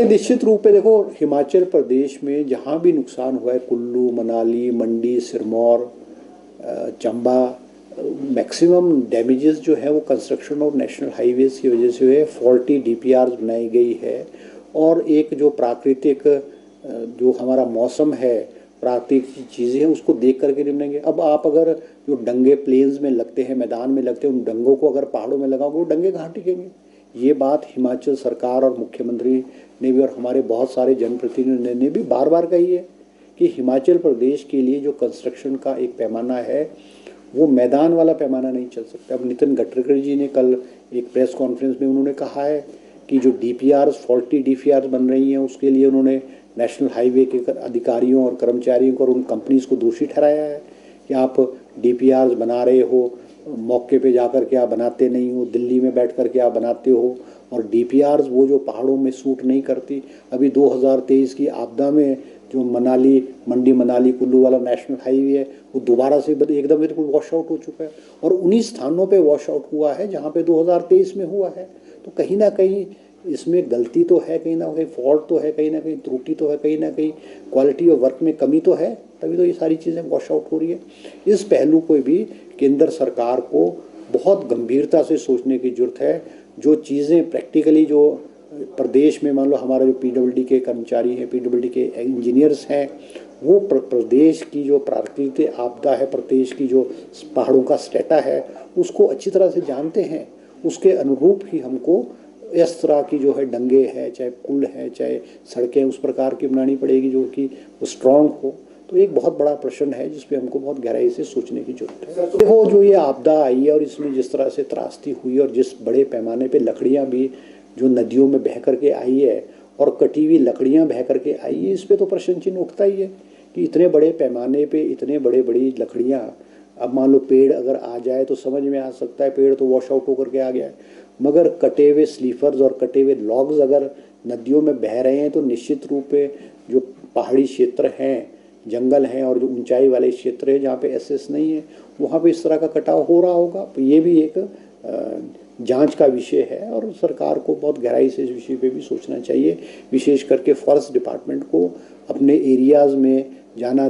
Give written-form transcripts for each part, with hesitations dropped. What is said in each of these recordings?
नहीं, निश्चित रूप पे देखो, हिमाचल प्रदेश में जहाँ भी नुकसान हुआ है, कुल्लू, मनाली, मंडी, सिरमौर, चंबा, मैक्सिमम डैमेजेस जो है वो कंस्ट्रक्शन और नेशनल हाईवेज की वजह से हुए है। फॉल्टी डीपीआर बनाई गई है और एक जो प्राकृतिक जो हमारा मौसम है, प्राकृतिक चीज़ें हैं, उसको देख करके निपटेंगे। अब आप अगर जो डंगे प्लेन्स में लगते हैं, मैदान में लगते हैं, उन डंगों को अगर पहाड़ों में लगाओगे, वो डंगे कहाँ टिकेंगे? ये बात हिमाचल सरकार और मुख्यमंत्री ने भी और हमारे बहुत सारे जनप्रतिनिधियों ने भी बार बार कही है कि हिमाचल प्रदेश के लिए जो कंस्ट्रक्शन का एक पैमाना है वो मैदान वाला पैमाना नहीं चल सकता। अब नितिन गडकरी जी ने कल एक प्रेस कॉन्फ्रेंस में उन्होंने कहा है कि जो डीपीआर फॉल्टी डीपीआर बन रही हैं उसके लिए उन्होंने नेशनल हाईवे के अधिकारियों और कर्मचारियों को और उन कंपनीज को दोषी ठहराया है कि आप डीपीआर बना रहे हो, मौके पे जाकर के आप बनाते नहीं हो, दिल्ली में बैठ कर के आप बनाते हो, और डीपीआर वो जो पहाड़ों में सूट नहीं करती। अभी 2023 की आपदा में जो मनाली, मंडी मनाली कुल्लू वाला नेशनल हाईवे है वो दोबारा से एकदम बिल्कुल वॉश आउट हो चुका है, और उन्हीं स्थानों पे वॉश आउट हुआ है जहाँ पे 2023 में हुआ है। तो कहीं ना कहीं इसमें गलती तो है, कहीं ना कहीं फॉल्ट तो है, कहीं ना कहीं त्रुटि तो है, कहीं ना कहीं क्वालिटी ऑफ वर्क में कमी तो है, तभी तो ये सारी चीज़ें वॉश आउट हो रही है। इस पहलू को भी केंद्र सरकार को बहुत गंभीरता से सोचने की ज़रूरत है। जो चीज़ें प्रैक्टिकली जो प्रदेश में, मान लो हमारा जो पीडब्ल्यूडी के कर्मचारी हैं, पीडब्ल्यूडी के इंजीनियर्स हैं, वो प्रदेश की जो प्राकृतिक आपदा है, प्रदेश की जो पहाड़ों का स्टेटा है, उसको अच्छी तरह से जानते हैं। उसके अनुरूप ही हमको इस तरह की जो है डंगे हैं, चाहे पुल है, चाहे सड़कें, उस प्रकार की बनानी पड़ेगी जो कि वो स्ट्रॉन्ग हो। तो एक बहुत बड़ा प्रश्न है जिस पे हमको बहुत गहराई से सोचने की जरूरत है। देखो, जो ये आपदा आई है और इसमें जिस तरह से त्रासदी हुई और जिस बड़े पैमाने पे लकड़ियाँ भी जो नदियों में बह करके आई है और कटी हुई लकड़ियाँ बह करके आई है, इस पर तो प्रश्न चिन्ह उठता ही है कि इतने बड़े पैमाने पे इतने बड़ी लकड़ियाँ, अब मान लो पेड़ अगर आ जाए तो समझ में आ सकता है, पेड़ तो वॉश आउट होकर के आ गया है, मगर कटे हुए स्लीपर्स और कटे हुए लॉग्स अगर नदियों में बह रहे हैं तो निश्चित रूप पे जो पहाड़ी क्षेत्र हैं, जंगल हैं और जो ऊंचाई वाले क्षेत्र है जहाँ पे एसेस नहीं है, वहाँ पे इस तरह का कटाव हो रहा होगा। तो ये भी एक जांच का विषय है और सरकार को बहुत गहराई से इस विषय पे भी सोचना चाहिए। विशेष करके फॉरेस्ट डिपार्टमेंट को अपने एरियाज़ में जाना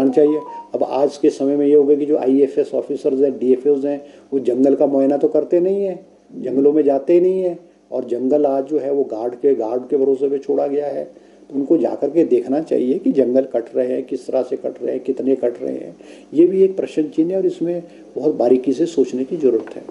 चाहिए। अब आज के समय में ये हो गया कि जो IAFS ऑफिसर्स हैं, DFOs हैं, वो जंगल का मुआयना तो करते नहीं हैं, जंगलों में जाते ही नहीं है, और जंगल आज जो है वो गार्ड के भरोसे पे छोड़ा गया है। तो उनको जाकर के देखना चाहिए कि जंगल कट रहे हैं, किस तरह से कट रहे हैं, कितने कट रहे हैं। ये भी एक प्रश्न चिन्ह है और इसमें बहुत बारीकी से सोचने की ज़रूरत है।